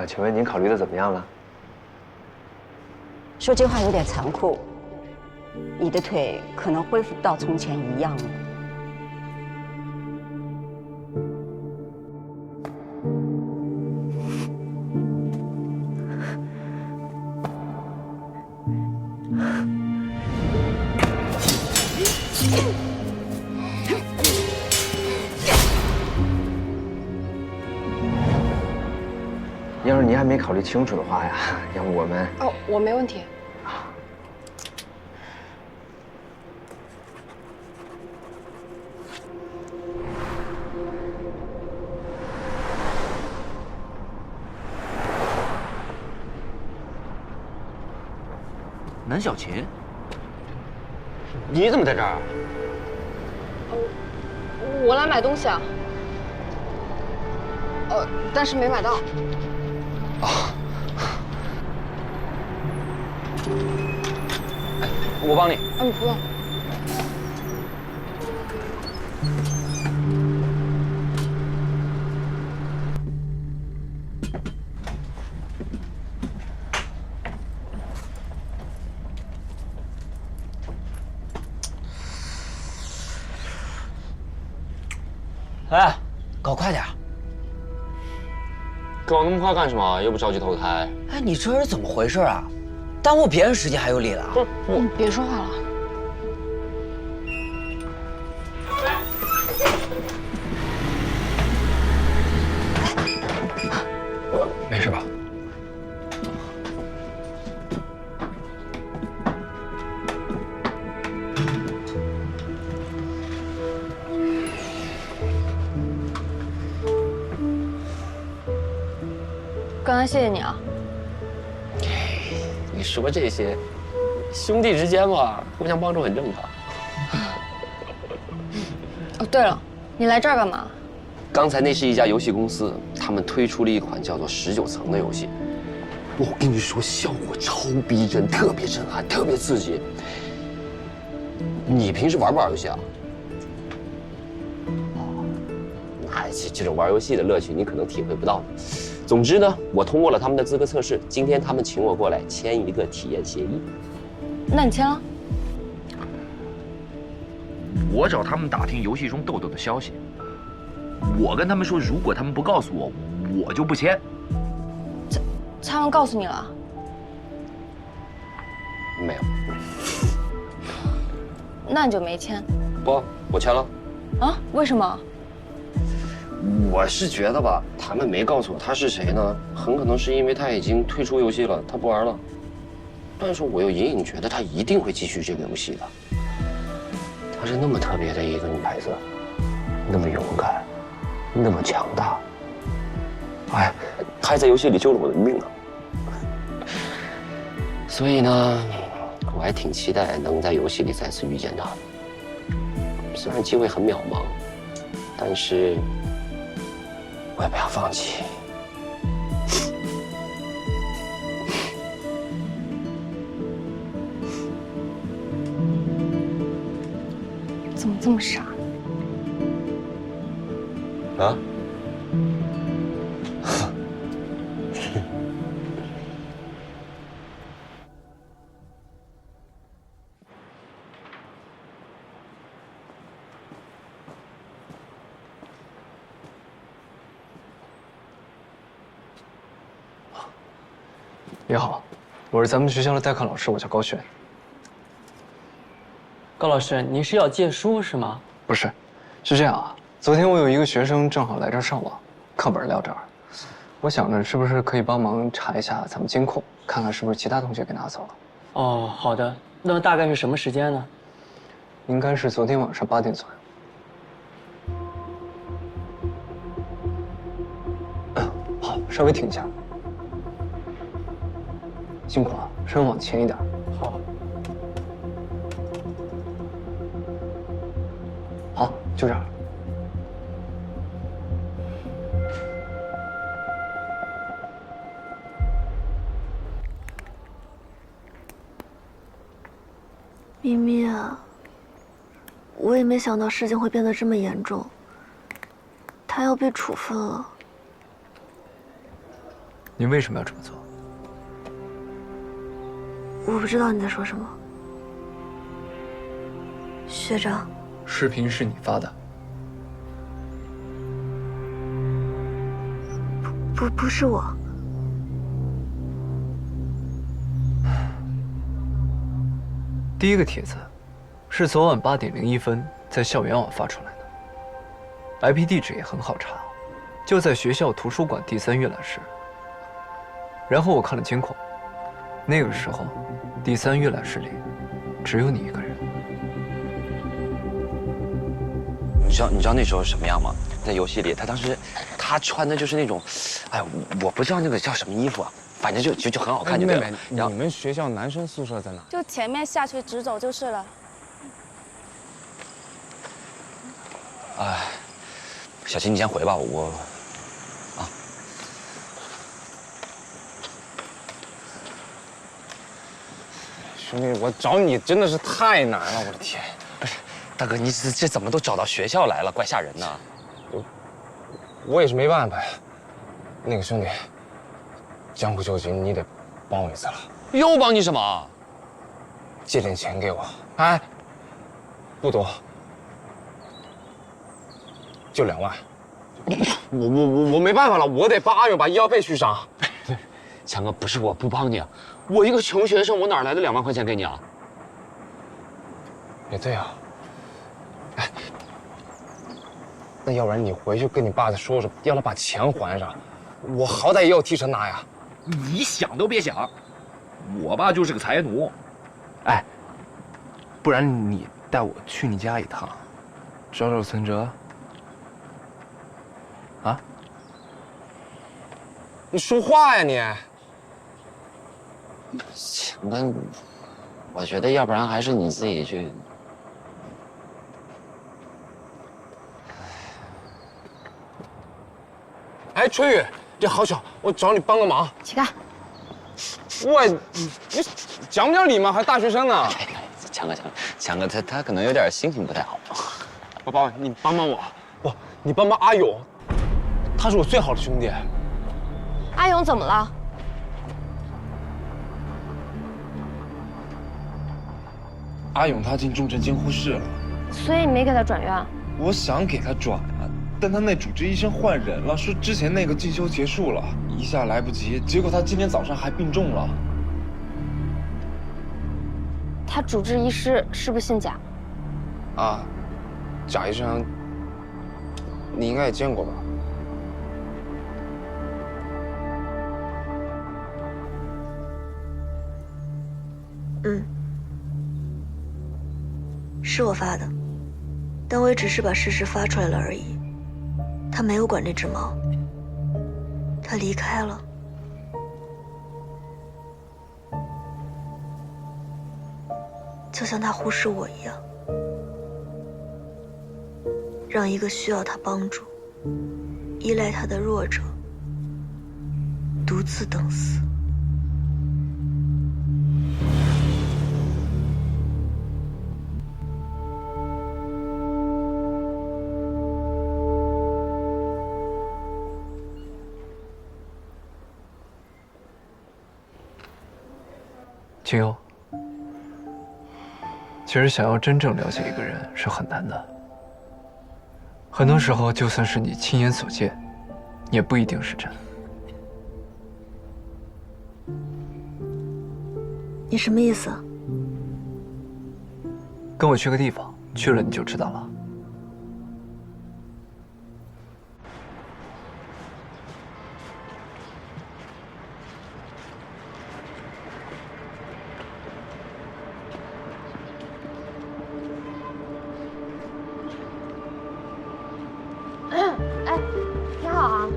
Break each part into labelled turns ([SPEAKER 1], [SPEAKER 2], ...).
[SPEAKER 1] 请问您考虑的怎么样了？
[SPEAKER 2] 说这话有点残酷，你的腿可能恢复到从前一样了。
[SPEAKER 1] 要是您还没考虑清楚的话呀，要不我们……
[SPEAKER 3] 哦，我没问题。
[SPEAKER 4] 南小琴，你怎么在这儿？
[SPEAKER 3] 我来买东西啊。但是没买到。
[SPEAKER 4] 啊！哎，我帮你。
[SPEAKER 3] 嗯，不用。
[SPEAKER 4] 哎，搞快点！
[SPEAKER 5] 搞那么快干什么？又不着急投胎。
[SPEAKER 4] 哎，你这是怎么回事啊？耽误别人时间还有理了？
[SPEAKER 5] 不是我，
[SPEAKER 3] 你别说话了。
[SPEAKER 4] 没事吧？
[SPEAKER 3] 刚才谢谢你啊。
[SPEAKER 5] 你说这些，兄弟之间嘛，互相帮助很正常。
[SPEAKER 3] 哦，对了，你来这儿干嘛？
[SPEAKER 5] 刚才那是一家游戏公司，他们推出了一款叫做19层的游戏。我跟你说，效果超逼真，特别震撼，特别刺激。你平时玩不玩游戏啊？哎，这种玩游戏的乐趣，你可能体会不到。总之呢，我通过了他们的资格测试，今天他们请我过来签一个体验协议。
[SPEAKER 3] 那你签了？
[SPEAKER 6] 我找他们打听游戏中豆豆的消息，我跟他们说，如果他们不告诉我，我就不签。
[SPEAKER 3] 他们告诉你了？
[SPEAKER 5] 没有。
[SPEAKER 3] 那你就没签？
[SPEAKER 5] 不，我签了。
[SPEAKER 3] 啊？为什么？
[SPEAKER 5] 我是觉得吧，他们没告诉我他是谁呢，很可能是因为他已经退出游戏了，他不玩了。但是我又隐隐觉得他一定会继续这个游戏的。她是那么特别的一个女孩子，那么勇敢，那么强大。哎，她还在游戏里救了我的命呢。所以呢，我还挺期待能在游戏里再次遇见她的。虽然机会很渺茫，但是我也不要放弃。
[SPEAKER 3] 怎么这么傻？
[SPEAKER 5] 啊？
[SPEAKER 1] 你好，我是咱们学校的代课老师，我叫高璇。
[SPEAKER 7] 高老师，您是要借书是吗？
[SPEAKER 1] 不是，是这样啊。昨天我有一个学生正好来这儿上网，课本撂这儿，我想着是不是可以帮忙查一下咱们监控，看看是不是其他同学给拿走了。
[SPEAKER 7] 哦，好的。那么大概是什么时间呢？
[SPEAKER 1] 应该是昨天晚上8点左右。好，稍微停一下。辛苦了，稍微往前一点。
[SPEAKER 7] 好。
[SPEAKER 1] 好，就这儿。
[SPEAKER 8] 咪咪啊，我也没想到事情会变得这么严重。他要被处分了。
[SPEAKER 1] 你为什么要这么做？
[SPEAKER 8] 我不知道你在说什么。学长，
[SPEAKER 1] 视频是你发的？
[SPEAKER 8] 不是我。
[SPEAKER 1] 第一个帖子是昨晚8点01分在校园网发出来的 ，IP 地址也很好查，就在学校图书馆第3阅览室。然后我看了监控，那个时候第3阅览室里只有你一个人。
[SPEAKER 4] 你知道那时候什么样吗？在游戏里，他当时他穿的就是那种，哎，我不知道那个叫什么衣服啊，反正就很好看，就对了。
[SPEAKER 9] 妹妹，你们学校男生宿舍在哪？
[SPEAKER 3] 就前面下去直走就是了。
[SPEAKER 4] 哎，小秦，你先回吧，
[SPEAKER 9] 兄弟，我找你真的是太难了，我的天！
[SPEAKER 4] 不是，大哥，你这怎么都找到学校来了，怪吓人的。
[SPEAKER 9] 我也是没办法呀。那个兄弟，江湖救急，你得帮我一次了。
[SPEAKER 4] 又帮你什么？
[SPEAKER 9] 借点钱给我，哎，不多，就2万。我没办法了，我得帮阿勇把医药费续上。
[SPEAKER 4] 强哥，不是我不帮你，我一个穷学生，我哪来的2万块钱给你啊？
[SPEAKER 9] 也对啊。哎，那要不然你回去跟你爸再说说，要他把钱还上，我好歹也有提成拿呀。
[SPEAKER 6] 你想都别想，我爸就是个财奴。
[SPEAKER 10] 哎，不然你带我去你家一趟，找找存折。啊？
[SPEAKER 9] 你说话呀你！
[SPEAKER 5] 强哥，我觉得要不然还是你自己去。
[SPEAKER 9] 哎，春雨，这好巧，我找你帮个忙。
[SPEAKER 3] 起开！
[SPEAKER 9] 你讲不讲理吗？还大学生呢。
[SPEAKER 4] 强哥，他可能有点心情不太好。
[SPEAKER 9] 宝宝，你帮帮我，你帮帮阿勇，他是我最好的兄弟。
[SPEAKER 3] 阿勇怎么了？
[SPEAKER 10] 阿勇他进重症监护室了，
[SPEAKER 3] 所以你没给他转院？
[SPEAKER 10] 我想给他转，但他那主治医生换人了，说之前那个进修结束了，一下来不及，结果他今天早上还病重了。
[SPEAKER 3] 他主治医师是不是姓贾？
[SPEAKER 9] 啊，贾医生，你应该也见过吧？
[SPEAKER 8] 是我发的，但我也只是把事实发出来了而已。他没有管这只猫，他离开了。就像他忽视我一样，让一个需要他帮助、依赖他的弱者独自等死。
[SPEAKER 1] 清幽，其实想要真正了解一个人是很难的。很多时候，就算是你亲眼所见，也不一定是真。
[SPEAKER 8] 你什么意思？
[SPEAKER 1] 跟我去个地方，去了你就知道了。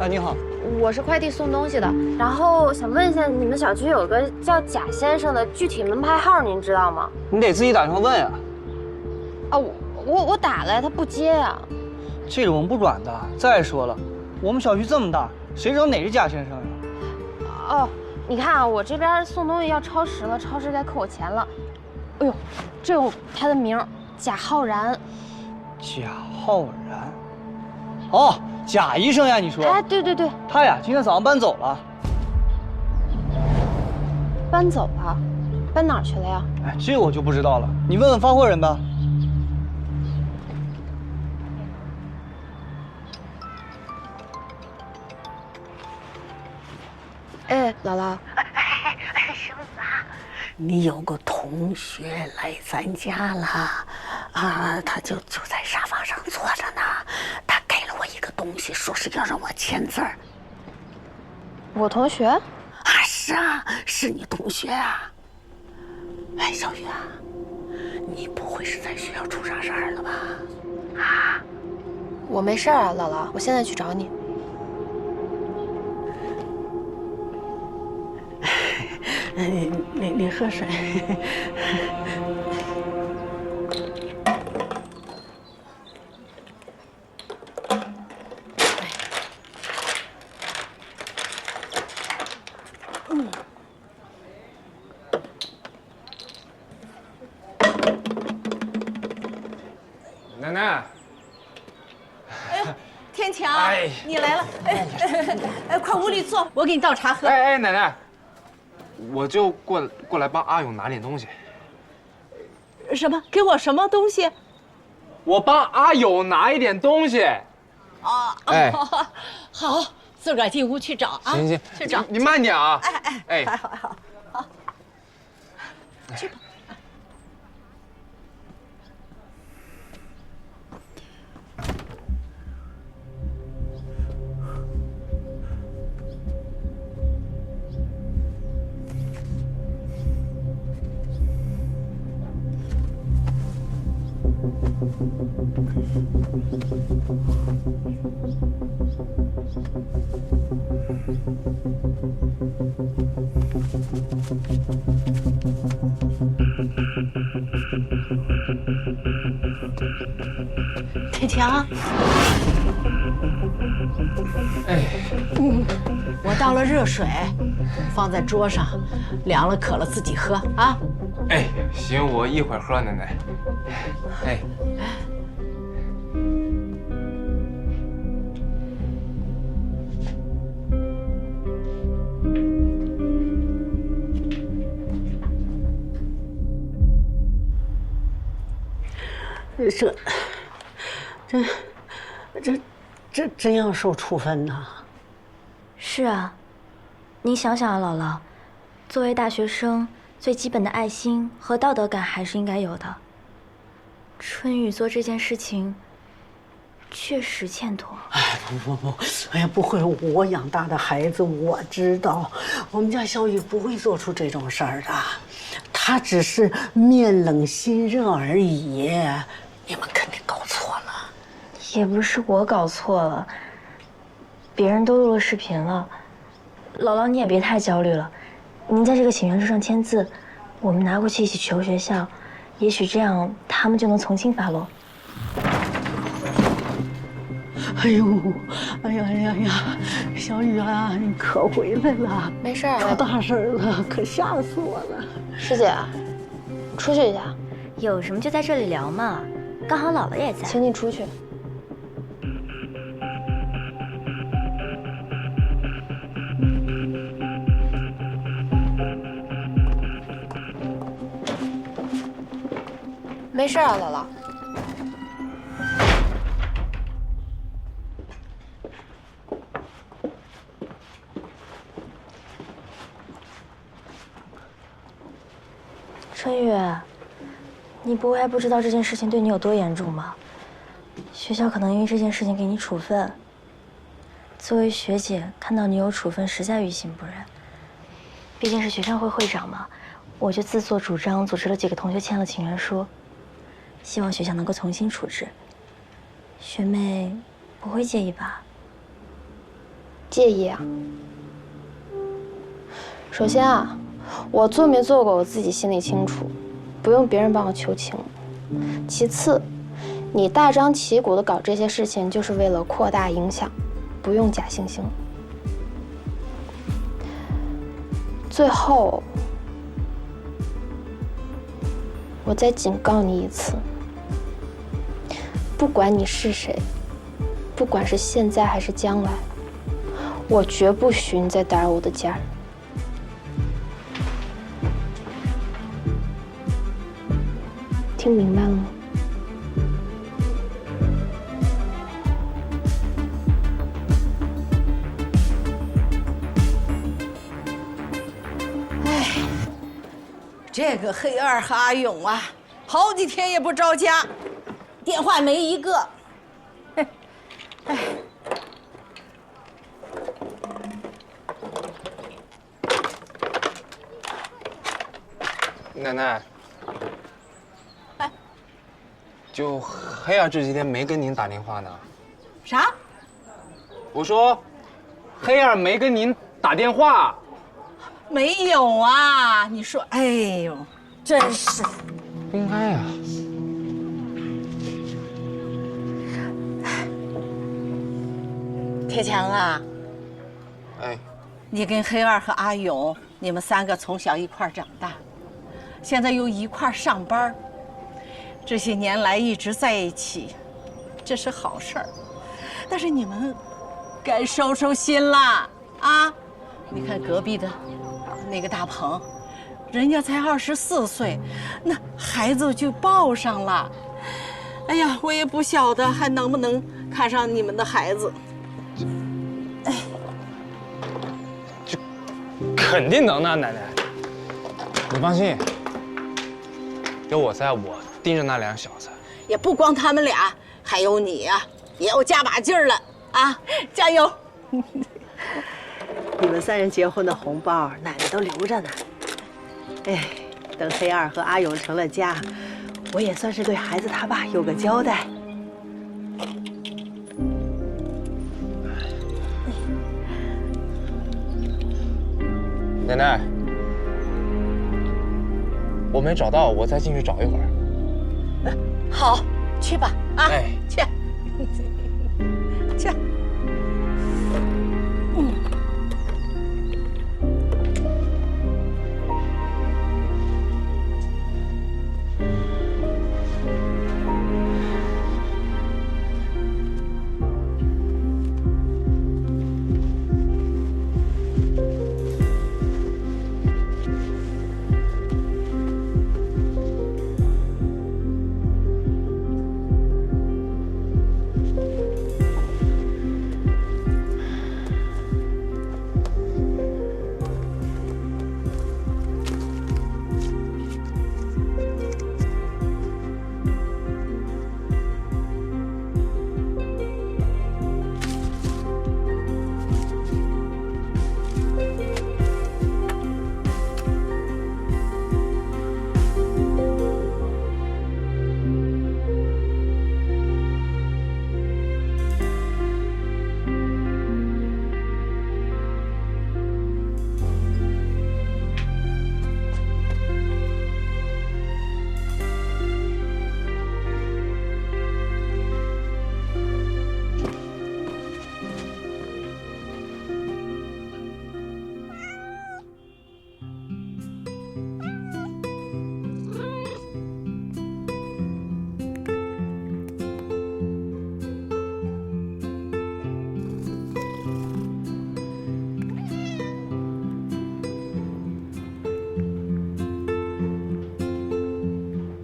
[SPEAKER 7] 哎，你好，
[SPEAKER 3] 我是快递送东西的，然后想问一下，你们小区有个叫贾先生的，具体门牌号您知道吗？
[SPEAKER 7] 你得自己打电话问呀。
[SPEAKER 3] 啊，我打了，他不接呀。
[SPEAKER 7] 这个我们不转的。再说了，我们小区这么大，谁知道哪是贾先生呀？
[SPEAKER 3] 哦，你看啊，我这边送东西要超时了，超时该扣我钱了。哎呦，这有他的名儿，贾浩然。
[SPEAKER 7] 贾浩然。哦，贾医生呀，你说？
[SPEAKER 3] 哎，对对对，
[SPEAKER 7] 他呀，今天早上搬走了。
[SPEAKER 3] 搬走了，搬哪儿去了呀？
[SPEAKER 7] 哎，这我就不知道了，你问问发货人吧。
[SPEAKER 3] 哎，姥姥。
[SPEAKER 11] 绳子啊，你有个同学来咱家了，啊，他就在沙发上坐着呢。他给了我一个东西，说是要让我签字儿。
[SPEAKER 3] 我同学？
[SPEAKER 11] 啊，是啊，是你同学啊。哎，小雨啊，你不会是在学校出啥事儿了吧？啊？
[SPEAKER 3] 我没事儿啊，姥姥，我现在去找你。
[SPEAKER 11] 你喝水。
[SPEAKER 9] 奶奶。
[SPEAKER 11] 哎呦，天强，你来了！快屋里坐，我给你倒茶喝。
[SPEAKER 9] 哎，奶奶。我就过来帮阿勇拿点东西。
[SPEAKER 11] 什么？给我什么东西？
[SPEAKER 9] 我帮阿勇拿一点东西。
[SPEAKER 11] 哦，
[SPEAKER 9] 哎，
[SPEAKER 11] 好，自个儿进屋去找啊。
[SPEAKER 9] 行，
[SPEAKER 11] 去找。
[SPEAKER 9] 你慢点啊。
[SPEAKER 11] 哎，好，去吧。天强，我倒了热水，放在桌上，凉了渴了自己喝啊。
[SPEAKER 9] 哎，行，我一会儿喝，奶奶。哎。
[SPEAKER 11] 这真要受处分呐！
[SPEAKER 8] 是啊，你想想啊，姥姥，作为大学生，最基本的爱心和道德感还是应该有的。春雨做这件事情，确实欠妥。
[SPEAKER 11] 哎，不，哎呀，不会，我养大的孩子，我知道，我们家小雨不会做出这种事儿的，他只是面冷心热而已。你们肯定搞错了。
[SPEAKER 8] 也不是我搞错了，别人都录了视频了。姥姥，你也别太焦虑了，您在这个请愿书上签字，我们拿过去一起求学校，也许这样他们就能从轻发落。
[SPEAKER 11] 哎呦，哎呀，小雨啊，你可回来了！
[SPEAKER 3] 没事儿，
[SPEAKER 11] 出大事了，可吓死我了！
[SPEAKER 3] 师姐，出去一下。
[SPEAKER 8] 有什么就在这里聊嘛，刚好姥姥也在。
[SPEAKER 3] 请你出去。没事啊，姥姥。
[SPEAKER 8] 春雨，你不会还不知道这件事情对你有多严重吗？学校可能因为这件事情给你处分。作为学姐，看到你有处分，实在于心不忍。毕竟是学生会会长嘛，我就自作主张组织了几个同学签了请愿书，希望学校能够从轻处置。学妹不会介意吧？
[SPEAKER 3] 介意啊。首先啊，我做没做过我自己心里清楚，不用别人帮我求情。其次，你大张旗鼓的搞这些事情，就是为了扩大影响，不用假惺惺。最后，我再警告你一次，不管你是谁，不管是现在还是将来，我绝不许你再打扰我的家人。听明白了吗？
[SPEAKER 11] 这个黑二和阿勇啊，好几天也不着家，电话没一个。
[SPEAKER 9] 奶奶，就黑二这几天没跟您打电话呢。
[SPEAKER 11] 啥？
[SPEAKER 9] 我说，黑二没跟您打电话。
[SPEAKER 11] 没有啊！你说，哎呦，真是。
[SPEAKER 9] 不应该呀。
[SPEAKER 11] 铁强啊，
[SPEAKER 9] 哎，
[SPEAKER 11] 你跟黑二和阿勇，你们3个从小一块儿长大，现在又一块儿上班，这些年来一直在一起，这是好事儿。但是你们该收收心啦啊！你看隔壁的那个大鹏，人家才24岁，那孩子就抱上了。哎呀，我也不晓得还能不能看上你们的孩子。
[SPEAKER 9] 肯定能的，奶奶。你放心，有我在，我盯着那2小子。
[SPEAKER 11] 也不光他们俩，还有你呀，也要加把劲儿了啊！加油！
[SPEAKER 12] 你们3人结婚的红包，奶奶都留着呢。哎，等黑二和阿勇成了家，我也算是对孩子他爸有个交代。
[SPEAKER 9] 奶奶，我没找到，我再进去找一会儿。
[SPEAKER 11] 好，去吧啊！
[SPEAKER 9] 哎，
[SPEAKER 11] 去，去。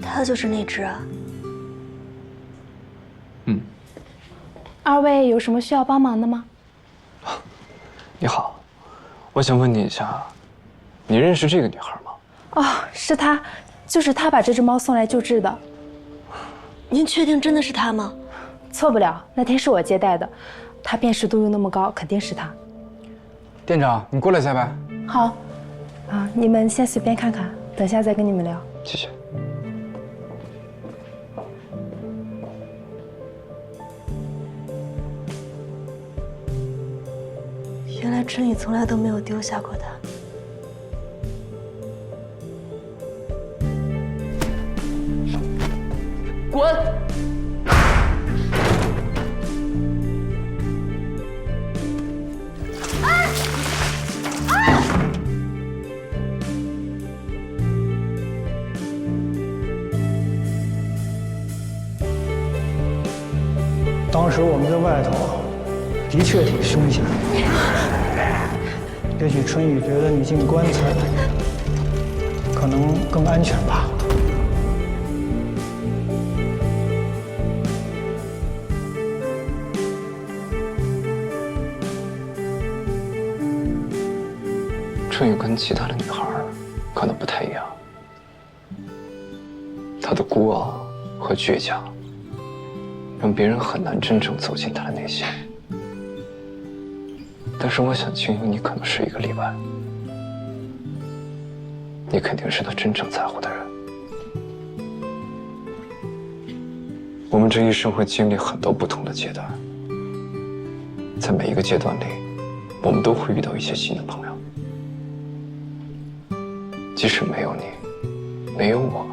[SPEAKER 8] 他就是那只啊。
[SPEAKER 1] 嗯。
[SPEAKER 3] 2位有什么需要帮忙的吗？
[SPEAKER 1] 你好，我想问你一下，你认识这个女孩吗？
[SPEAKER 3] 哦，是她，就是她把这只猫送来救治的。
[SPEAKER 8] 您确定真的是她吗？
[SPEAKER 3] 错不了，那天是我接待的，她辨识度又那么高，肯定是她。
[SPEAKER 9] 店长，你过来一下呗。
[SPEAKER 3] 好，啊，你们先随便看看，等下再跟你们聊。
[SPEAKER 1] 谢谢。
[SPEAKER 8] 原来春雨从来都没有丢下过他。
[SPEAKER 11] 滚！
[SPEAKER 13] 当时我们在外头的确挺凶险，也许春雨觉得你进棺材可能更安全吧。
[SPEAKER 1] 春雨跟其他的女孩可能不太一样，她的孤傲和倔强，让别人很难真正走进她的内心。但是我想，青云，你可能是一个例外，你肯定是她真正在乎的人。我们这一生会经历很多不同的阶段，在每一个阶段里，我们都会遇到一些新的朋友。即使没有你，没有我，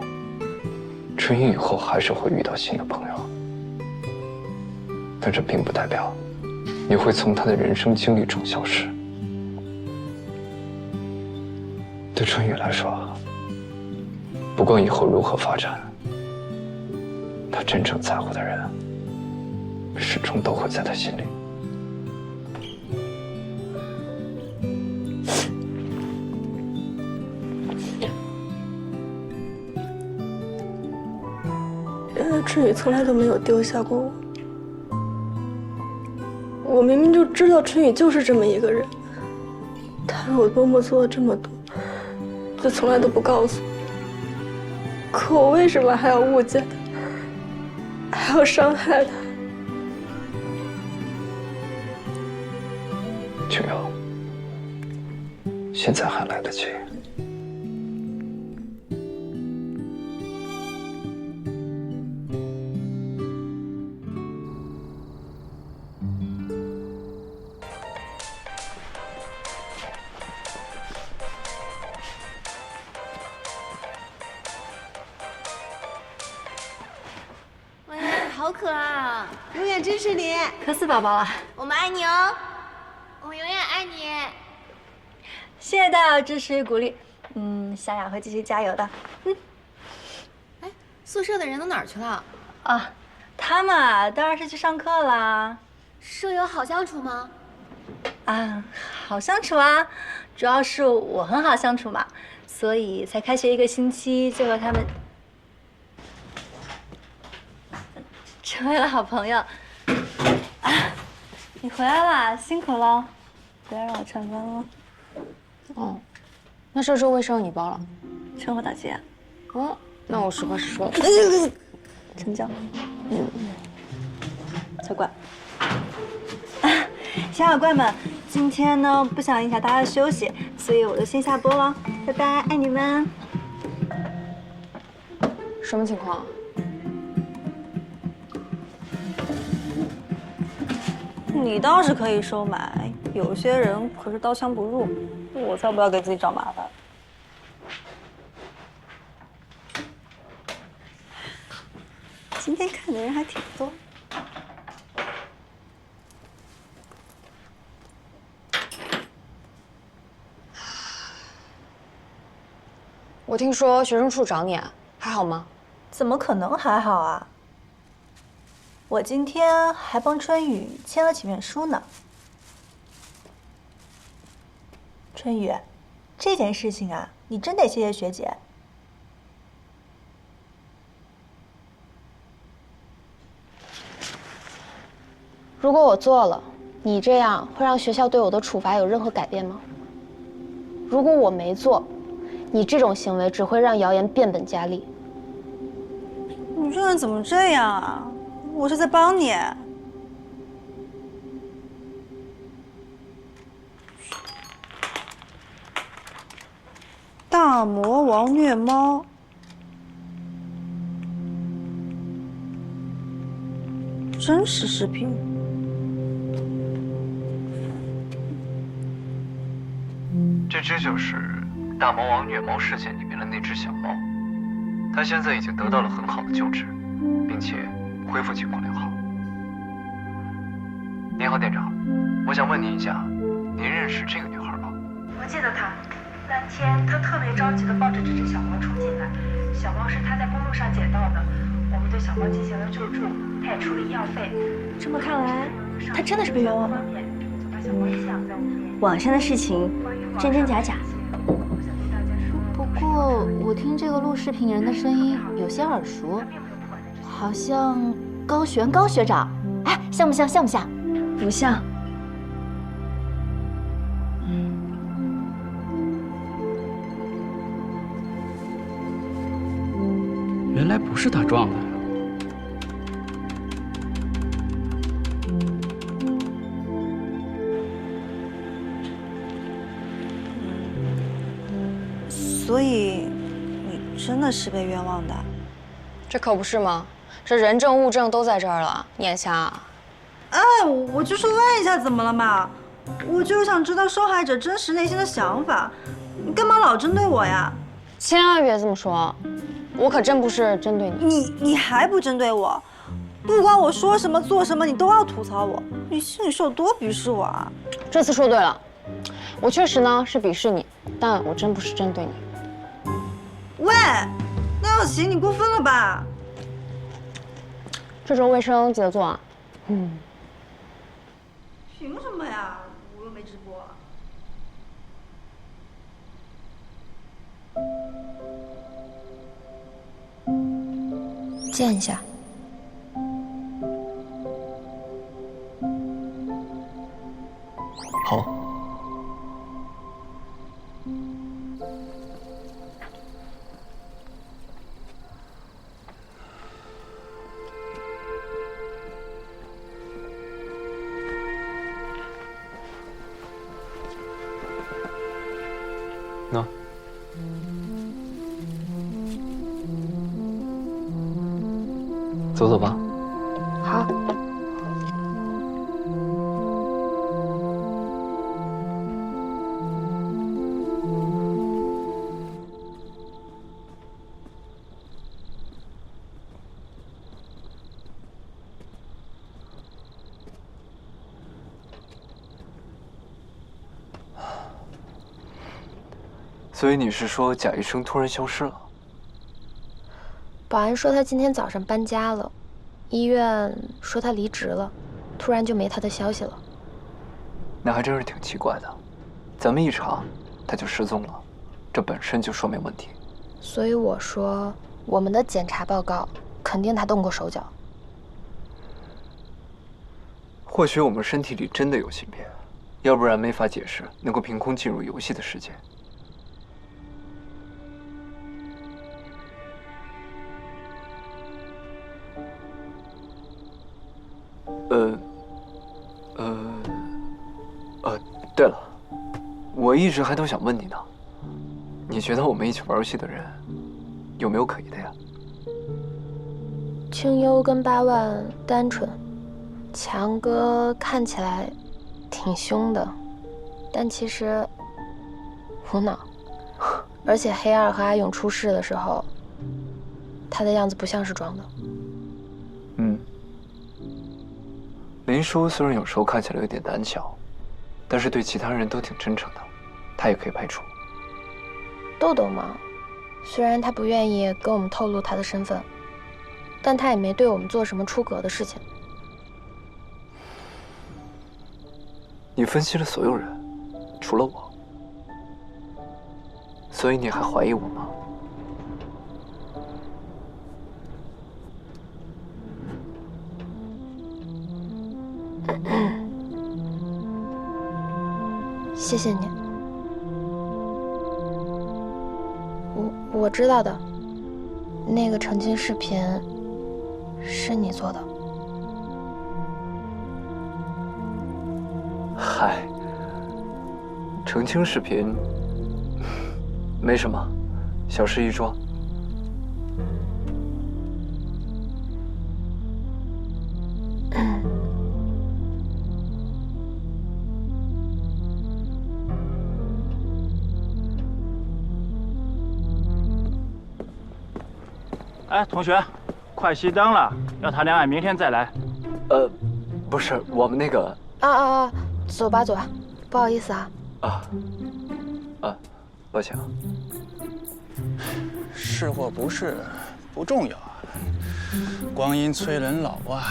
[SPEAKER 1] 春雨以后还是会遇到新的朋友。但这并不代表你会从他的人生经历中消失。对春雨来说，不管以后如何发展，他真正在乎的人，始终都会在他心里。
[SPEAKER 14] 原来春雨从来都没有丢下过我。我明明就知道春雨就是这么一个人，他为我多么做了这么多，却从来都不告诉我。可我为什么还要误解他，还要伤害他？
[SPEAKER 1] 秋瑶，现在还来得及。
[SPEAKER 15] 好可爱啊！永远支持你，
[SPEAKER 8] 可死宝宝了，
[SPEAKER 15] 我们爱你哦，我们永远爱你。
[SPEAKER 8] 谢谢大家的支持与鼓励，小雅会继续加油的。
[SPEAKER 15] 哎，宿舍的人都哪儿去了？
[SPEAKER 8] 啊，他们啊，当然是去上课啦。
[SPEAKER 15] 舍友好相处吗？
[SPEAKER 8] 啊，好相处啊，主要是我很好相处嘛，所以才开学1个星期就和他们成为了好朋友。啊，你回来啦，辛苦了，不要让我串班了。
[SPEAKER 3] 哦，那这周卫生你包了，
[SPEAKER 8] 趁火打劫。
[SPEAKER 3] 哦，那我实话实说。
[SPEAKER 8] 成交。才怪。小小怪们，今天呢不想影响大家的休息，所以我就先下播了，拜拜，爱你们。
[SPEAKER 3] 什么情况？
[SPEAKER 8] 你倒是可以收买，有些人可是刀枪不入，我才不要给自己找麻烦。今天看的人还挺多。
[SPEAKER 3] 我听说学生处找你啊，还好吗？
[SPEAKER 8] 怎么可能还好啊？我今天还帮春雨签了几本书呢。春雨，这件事情啊，你真得谢谢学姐。
[SPEAKER 3] 如果我做了，你这样会让学校对我的处罚有任何改变吗？如果我没做，你这种行为只会让谣言变本加厉。
[SPEAKER 8] 你这人怎么这样啊？我是在帮你。大魔王虐猫，真实视频。
[SPEAKER 1] 这只就是大魔王虐猫事件里面的那只小猫，它现在已经得到了很好的救治，并且恢复情况良好。您好，店长，我想问您一下，您认识这个女孩吗？
[SPEAKER 16] 我记得她，那天她特别着急地抱着这只小猫冲进来，小猫是她在公路上捡到的，我们对小猫进行了救助，她也出了医药费。
[SPEAKER 8] 这么看来，她真的是被冤枉了。网上的事情真真假假。
[SPEAKER 15] 不过我听这个录视频人的声音有些耳熟，好像高学长。哎，像不像？像不像？
[SPEAKER 8] 不像。
[SPEAKER 17] 原来不是他撞的呀。
[SPEAKER 8] 所以，你真的是被冤枉的？
[SPEAKER 3] 这可不是吗？这人证物证都在这儿了，你眼瞎啊？
[SPEAKER 8] 哎，我就是问一下，怎么了嘛？我就是想知道受害者真实内心的想法，你干嘛老针对我呀？
[SPEAKER 3] 千万别这么说，我可真不是针对你。
[SPEAKER 8] 你还不针对我？不管我说什么做什么，你都要吐槽我，你心里是有多鄙视我啊？
[SPEAKER 3] 这次说对了，我确实呢是鄙视你，但我真不是针对你。
[SPEAKER 8] 喂，那要行，你过分了吧？
[SPEAKER 3] 这周卫生记得做啊。
[SPEAKER 8] 凭什么呀？我又没直播。
[SPEAKER 3] 见一下。
[SPEAKER 1] 好。那，走走吧。
[SPEAKER 3] 好。
[SPEAKER 1] 所以你是说贾医生突然消失了？
[SPEAKER 3] 保安说他今天早上搬家了，医院说他离职了，突然就没他的消息了。
[SPEAKER 1] 那还真是挺奇怪的，咱们一查，他就失踪了，这本身就说明问题。
[SPEAKER 3] 所以我说，我们的检查报告肯定他动过手脚。
[SPEAKER 1] 或许我们身体里真的有芯片，要不然没法解释能够凭空进入游戏的世界。对了，我一直还都想问你呢，你觉得我们一起玩游戏的人有没有可疑的呀？
[SPEAKER 3] 清幽跟8万单纯，强哥看起来挺凶的，但其实无脑。而且黑二和阿勇出事的时候，他的样子不像是装的。林叔虽然有时候看起来有点胆小，但是对其他人都挺真诚的，他也可以排除。豆豆嘛，虽然他不愿意跟我们透露他的身份，但他也没对我们做什么出格的事情。你分析了所有人，除了我，所以你还怀疑我吗？谢谢你。我知道的，那个澄清视频是你做的。嗨，澄清视频没什么，小事一桩。
[SPEAKER 18] 哎，同学，快熄灯了，要谈恋爱明天再来。
[SPEAKER 1] 不是，我们那个……
[SPEAKER 3] 走吧走吧，不好意思啊。
[SPEAKER 1] 抱歉啊。
[SPEAKER 17] 是或不是不重要，光阴催人老啊。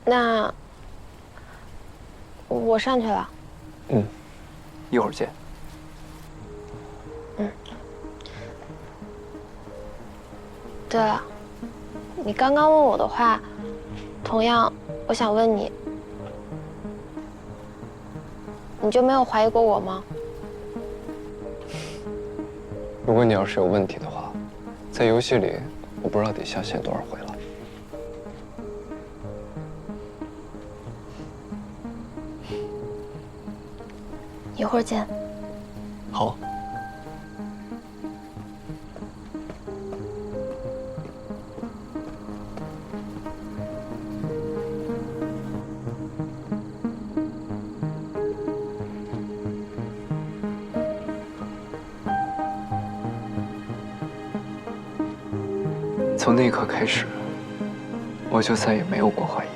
[SPEAKER 3] 那我上去了。
[SPEAKER 1] 一会儿见。
[SPEAKER 3] 对了，你刚刚问我的话，同样，我想问你，你就没有怀疑过我吗？
[SPEAKER 1] 如果你要是有问题的话，在游戏里，我不知道得下线多少回了。
[SPEAKER 3] 一会儿见。
[SPEAKER 1] 好。从那一刻开始，我就再也没有过怀疑。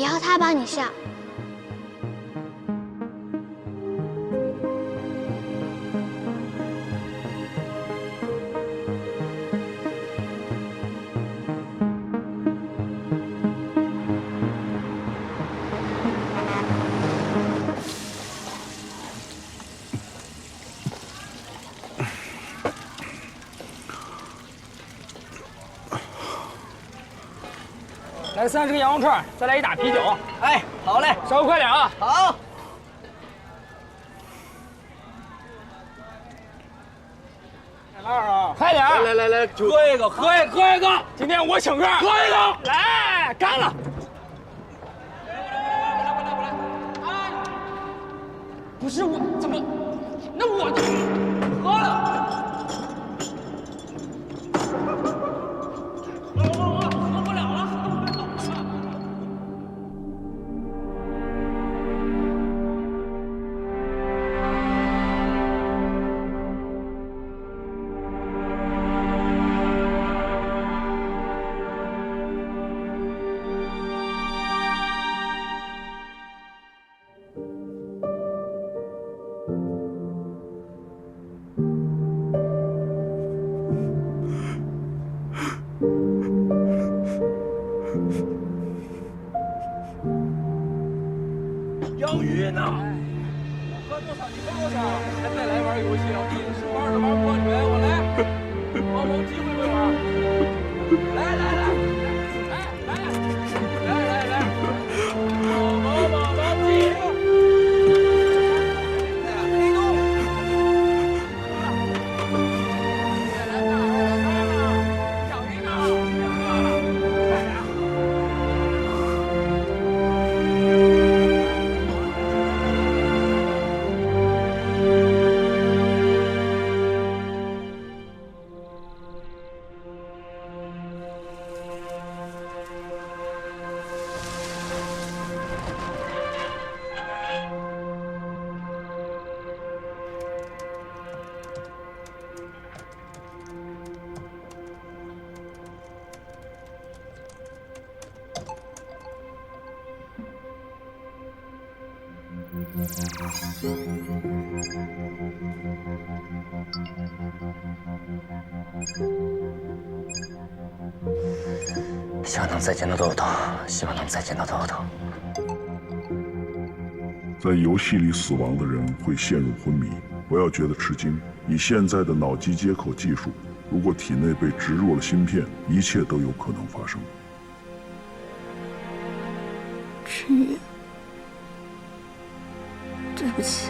[SPEAKER 3] 以后他帮你上。
[SPEAKER 7] 来30个羊肉串，再来1打啤酒。哎，好嘞，稍微快点啊。好。2啊，快点！来，喝一个，喝一个。今天我请客，喝一个。来，干了。不是我，怎么？那我就喝了。养鱼呢？我喝多少你喝多少，还再来玩游戏，我第10玩都玩不过你们，我来，帮忙机会会玩。来，帮忙机。黑洞。养鱼呢？
[SPEAKER 4] 希望能再见到豆豆，希望能再见到豆豆。
[SPEAKER 19] 在游戏里死亡的人会陷入昏迷，不要觉得吃惊。以现在的脑机接口技术，如果体内被植入了芯片，一切都有可能发生。
[SPEAKER 14] 春雨，对不起。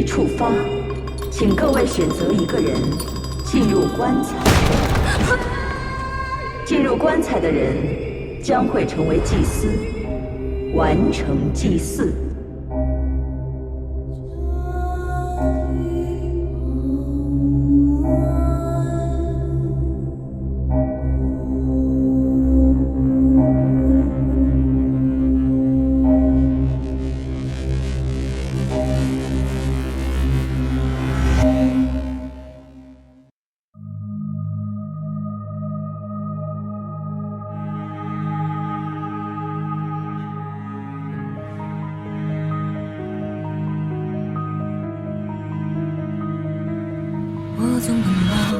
[SPEAKER 20] 触发，请各位选择一个人进入棺材。进入棺材的人将会成为祭司，完成祭祀。
[SPEAKER 21] 我从奔跑，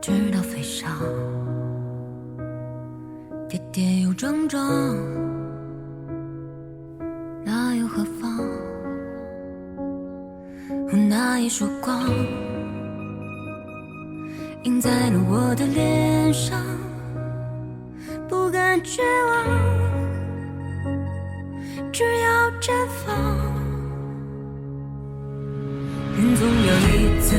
[SPEAKER 21] 直到飞翔，跌跌又撞撞，那又何妨？那一束光，映在了我的脸上，不敢绝望，只要绽放。人总有一次